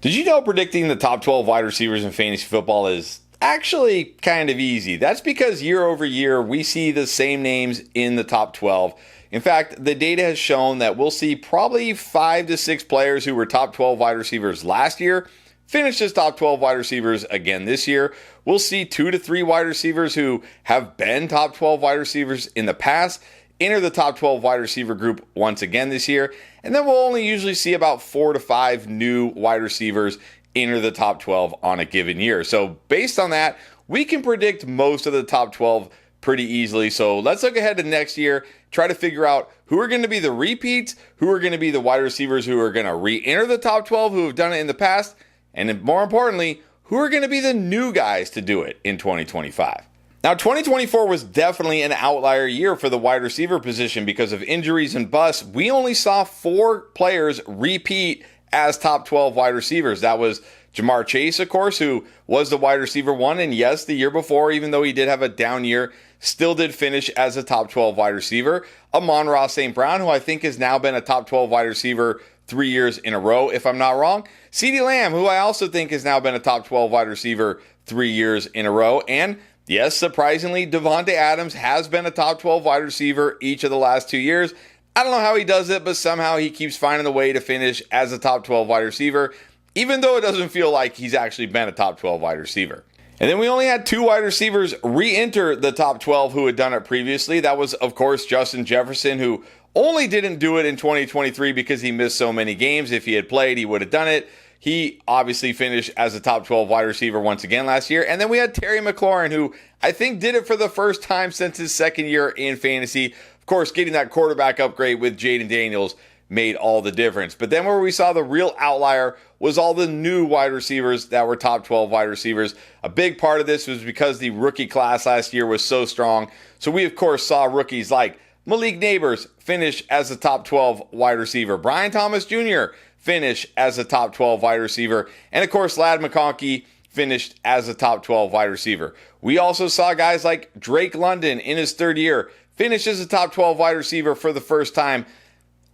Did you know predicting the top 12 wide receivers in fantasy football is actually kind of easy? That's because year over year, we see the same names in the top 12. In fact, the data has shown that we'll see probably 5 to 6 players who were top 12 wide receivers last year finish as top 12 wide receivers again this year. We'll see 2 to 3 wide receivers who have been top 12 wide receivers in the past enter the top 12 wide receiver group once again this year. And then we'll only usually see about 4 to 5 new wide receivers enter the top 12 on a given year. So based on that, we can predict most of the top 12 pretty easily. So let's look ahead to next year, try to figure out who are going to be the repeats, who are going to be the wide receivers who are going to re-enter the top 12 who have done it in the past, and more importantly, who are going to be the new guys to do it in 2025. Now, 2024 was definitely an outlier year for the wide receiver position because of injuries and busts. We only saw 4 players repeat as top 12 wide receivers. That was Ja'Marr Chase, of course, who was the wide receiver 1. And yes, the year before, even though he did have a down year, still did finish as a top 12 wide receiver. Amon-Ra St. Brown, who I think has now been a top 12 wide receiver 3 years in a row, if I'm not wrong. CeeDee Lamb, who I also think has now been a top 12 wide receiver 3 years in a row. And yes, surprisingly, Davante Adams has been a top 12 wide receiver each of the last 2 years. I don't know how he does it, but somehow he keeps finding a way to finish as a top 12 wide receiver, even though it doesn't feel like he's actually been a top 12 wide receiver. And then we only had 2 wide receivers re-enter the top 12 who had done it previously. That was, of course, Justin Jefferson, who only didn't do it in 2023 because he missed so many games. If he had played, he would have done it. He obviously finished as a top 12 wide receiver once again last year. And then we had Terry McLaurin, who I think did it for the first time since his second year in fantasy. Of course, getting that quarterback upgrade with Jaden Daniels made all the difference. But then where we saw the real outlier was all the new wide receivers that were top 12 wide receivers. A big part of this was because the rookie class last year was so strong. So we, of course, saw rookies like Malik Nabers finish as a top 12 wide receiver. Brian Thomas Jr. finish as a top 12 wide receiver. And of course, Ladd McConkey finished as a top 12 wide receiver. We also saw guys like Drake London in his 3rd year finish as a top 12 wide receiver for the first time.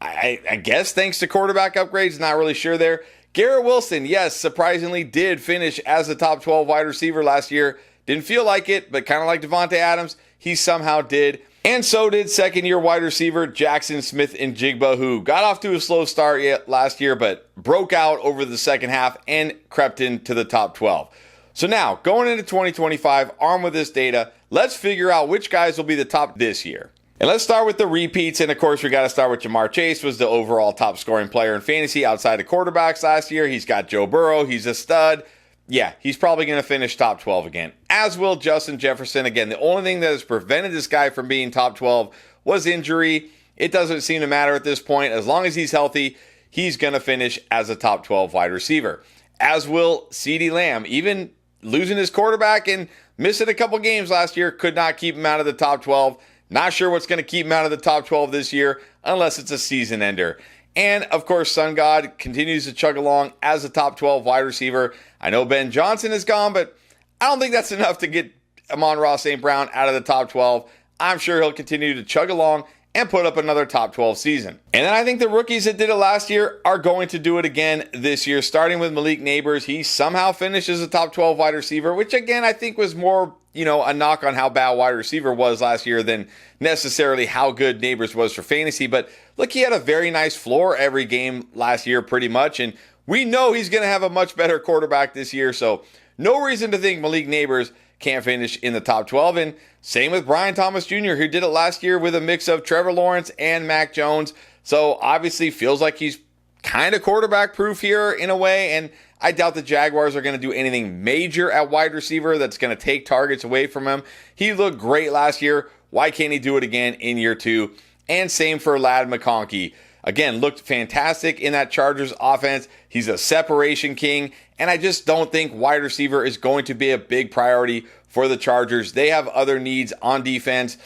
I guess thanks to quarterback upgrades, not really sure there. Garrett Wilson, yes, surprisingly did finish as a top 12 wide receiver last year. Didn't feel like it, but kind of like Davante Adams, he somehow did. And so did second-year wide receiver Jackson Smith-Njigba, who got off to a slow start last year, but broke out over the second half and crept into the top 12. So now, going into 2025, armed with this data, let's figure out which guys will be the top this year. And let's start with the repeats. And of course, we got to start with Ja'Marr Chase, was the overall top scoring player in fantasy outside of quarterbacks last year. He's got Joe Burrow. He's a stud. Yeah, he's probably going to finish top 12 again, as will Justin Jefferson. Again, the only thing that has prevented this guy from being top 12 was injury. It doesn't seem to matter at this point. As long as he's healthy, he's going to finish as a top 12 wide receiver, as will CeeDee Lamb. Even losing his quarterback and missing a couple games last year could not keep him out of the top 12. Not sure what's going to keep him out of the top 12 this year, unless it's a season ender. And, of course, Sun God continues to chug along as a top 12 wide receiver. I know Ben Johnson is gone, but I don't think that's enough to get Amon-Ra St. Brown out of the top 12. I'm sure he'll continue to chug along and put up another top 12 season. And then I think the rookies that did it last year are going to do it again this year, starting with Malik Nabers. He somehow finished as a top 12 wide receiver, which, again, I think was more a knock on how bad wide receiver was last year than necessarily how good Nabers was for fantasy. But look, he had a very nice floor every game last year pretty much, and we know he's going to have a much better quarterback this year, so no reason to think Malik Nabers can't finish in the top 12. And same with Brian Thomas Jr., who did it last year with a mix of Trevor Lawrence and Mac Jones. So obviously feels like he's kind of quarterback proof here in a way, and I doubt the Jaguars are going to do anything major at wide receiver that's going to take targets away from him. He looked great last year. Why can't he do it again in year 2? And same for Ladd McConkey. Again, looked fantastic in that Chargers offense. He's a separation king, and I just don't think wide receiver is going to be a big priority for the Chargers. They have other needs on defense,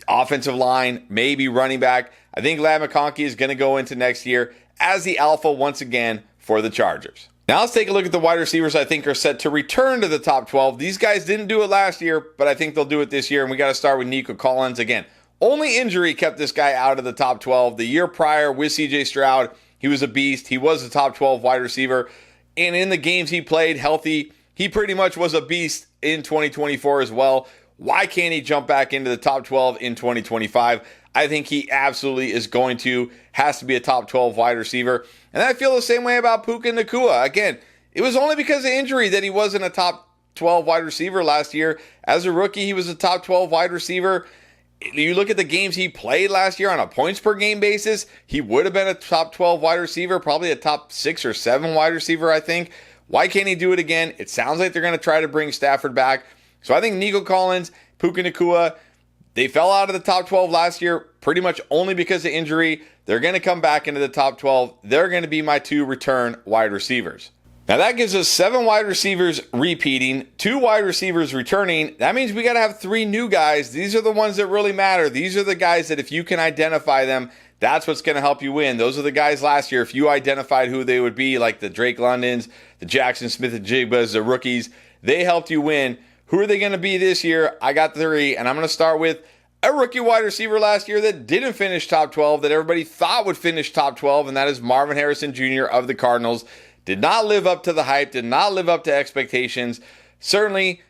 offensive line, maybe running back. I think Ladd McConkey is going to go into next year as the alpha once again for the Chargers. Now let's take a look at the wide receivers I think are set to return to the top 12. These guys didn't do it last year, but I think they'll do it this year, and we got to start with Nico Collins. Again, only injury kept this guy out of the top 12. The year prior with CJ Stroud, he was a beast. He was a top 12 wide receiver. And in the games he played healthy, he pretty much was a beast in 2024 as well. Why can't he jump back into the top 12 in 2025? I think he absolutely is going to. Has to be a top 12 wide receiver. And I feel the same way about Puka Nacua. Again, it was only because of injury that he wasn't a top 12 wide receiver last year. As a rookie, he was a top 12 wide receiver. You look at the games he played last year on a points per game basis, he would have been a top 12 wide receiver, probably a top 6 or 7 wide receiver, I think. Why can't he do it again? It sounds like they're going to try to bring Stafford back. So I think Nico Collins, Puka Nacua, they fell out of the top 12 last year pretty much only because of injury. They're going to come back into the top 12. They're going to be my 2 return wide receivers. Now that gives us 7 wide receivers repeating, 2 wide receivers returning. That means we got to have 3 new guys. These are the ones that really matter. These are the guys that if you can identify them, that's what's going to help you win. Those are the guys last year. If you identified who they would be, like the Drake Londons, the Jackson Smith-Njigbas, the rookies, they helped you win. Who are they going to be this year? I got 3, and I'm going to start with a rookie wide receiver last year that didn't finish top 12, that everybody thought would finish top 12, and that is Marvin Harrison Jr. of the Cardinals. Did not live up to the hype, did not live up to expectations. Certainly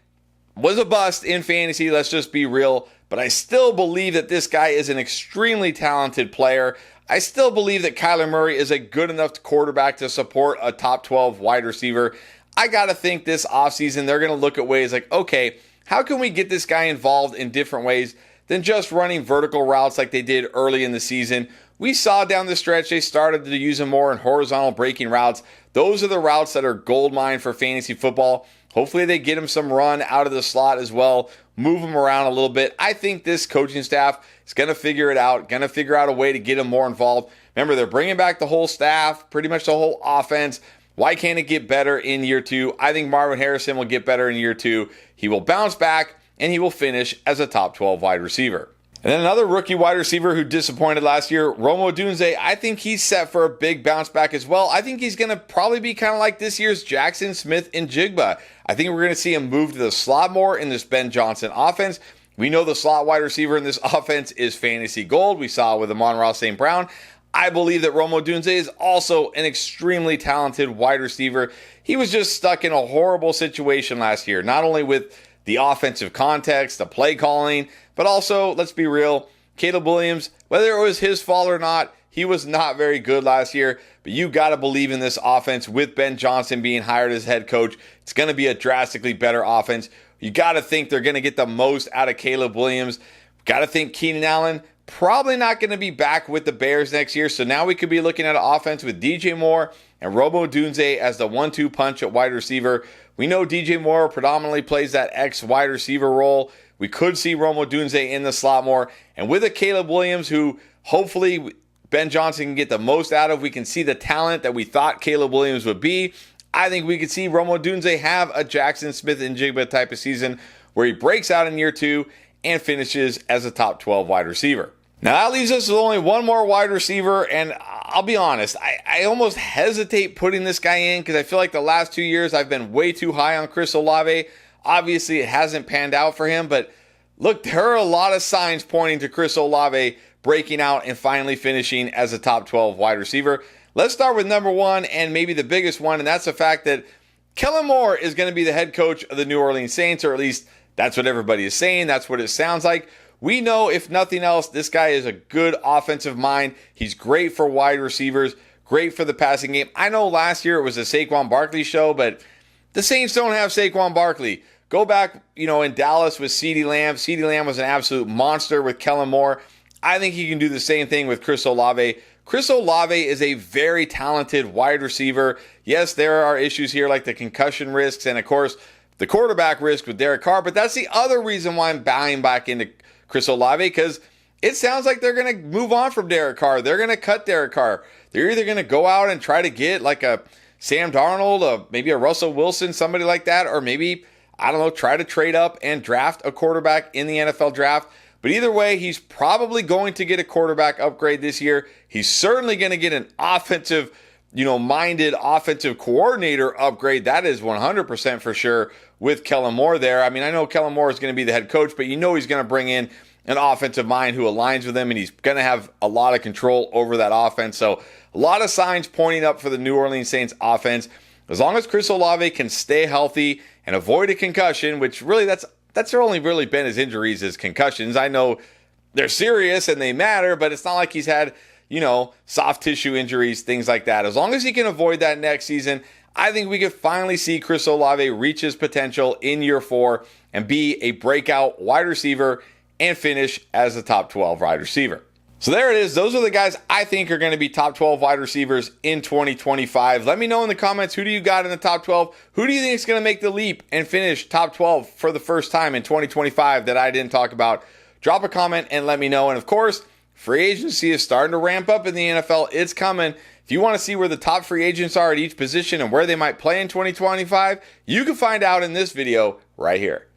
was a bust in fantasy, let's just be real. But I still believe that this guy is an extremely talented player. I still believe that Kyler Murray is a good enough quarterback to support a top 12 wide receiver. I got to think this offseason they're going to look at ways like, okay, how can we get this guy involved in different ways than just running vertical routes like they did early in the season? We saw down the stretch they started to use him more in horizontal breaking routes. Those are the routes that are gold mine for fantasy football. Hopefully they get him some run out of the slot as well, move him around a little bit. I think this coaching staff is going to figure it out, going to figure out a way to get him more involved. Remember, they're bringing back the whole staff, pretty much the whole offense. Why can't it get better in year 2? I think Marvin Harrison will get better in year 2. He will bounce back, and he will finish as a top 12 wide receiver. And then another rookie wide receiver who disappointed last year, Rome Odunze. I think he's set for a big bounce back as well. I think he's going to probably be kind of like this year's Jackson Smith-Njigba. I think we're going to see him move to the slot more in this Ben Johnson offense. We know the slot wide receiver in this offense is fantasy gold. We saw it with Amon-Ra St. Brown. I believe that Rome Odunze is also an extremely talented wide receiver. He was just stuck in a horrible situation last year, not only with the offensive context, the play calling, but also, let's be real, Caleb Williams, whether it was his fault or not, he was not very good last year. But you got to believe in this offense with Ben Johnson being hired as head coach. It's going to be a drastically better offense. You got to think they're going to get the most out of Caleb Williams. Got to think Keenan Allen probably not going to be back with the Bears next year. So now we could be looking at an offense with DJ Moore and Rome Odunze as the 1-2 punch at wide receiver. We know DJ Moore predominantly plays that X wide receiver role. We could see Rome Odunze in the slot more. And with a Caleb Williams who hopefully Ben Johnson can get the most out of, we can see the talent that we thought Caleb Williams would be. I think we could see Rome Odunze have a Jackson Smith-Njigba type of season where he breaks out in year 2 and finishes as a top 12 wide receiver. Now that leaves us with only one more wide receiver, and I'll be honest, I almost hesitate putting this guy in because I feel like the last 2 years I've been way too high on Chris Olave. Obviously, it hasn't panned out for him, but look, there are a lot of signs pointing to Chris Olave breaking out and finally finishing as a top 12 wide receiver. Let's start with number 1 and maybe the biggest one, and that's the fact that Kellen Moore is going to be the head coach of the New Orleans Saints, or at least that's what everybody is saying. That's what it sounds like. We know, if nothing else, this guy is a good offensive mind. He's great for wide receivers, great for the passing game. I know last year it was a Saquon Barkley show, but the Saints don't have Saquon Barkley. Go back, in Dallas with CeeDee Lamb. CeeDee Lamb was an absolute monster with Kellen Moore. I think he can do the same thing with Chris Olave. Chris Olave is a very talented wide receiver. Yes, there are issues here like the concussion risks and, of course, the quarterback risk with Derek Carr, but that's the other reason why I'm buying back into Chris Olave, because it sounds like they're going to move on from Derek Carr. They're going to cut Derek Carr. They're either going to go out and try to get like a Sam Darnold, maybe a Russell Wilson, somebody like that, or maybe, try to trade up and draft a quarterback in the NFL draft. But either way, he's probably going to get a quarterback upgrade this year. He's certainly going to get an offensive, minded offensive coordinator upgrade. That is 100% for sure with Kellen Moore there. I mean, I know Kellen Moore is going to be the head coach, but he's going to bring in an offensive mind who aligns with him, and he's going to have a lot of control over that offense. So a lot of signs pointing up for the New Orleans Saints offense. As long as Chris Olave can stay healthy and avoid a concussion, which really that's only really been his injuries is concussions. I know they're serious and they matter, but it's not like he's had, soft tissue injuries, things like that. As long as he can avoid that next season, I think we could finally see Chris Olave reach his potential in year 4 and be a breakout wide receiver and finish as a top 12 wide receiver. So there it is. Those are the guys I think are going to be top 12 wide receivers in 2025. Let me know in the comments, who do you got in the top 12? Who do you think is going to make the leap and finish top 12 for the first time in 2025 that I didn't talk about? Drop a comment and let me know. And of course, free agency is starting to ramp up in the NFL. It's coming. If you want to see where the top free agents are at each position and where they might play in 2025, you can find out in this video right here.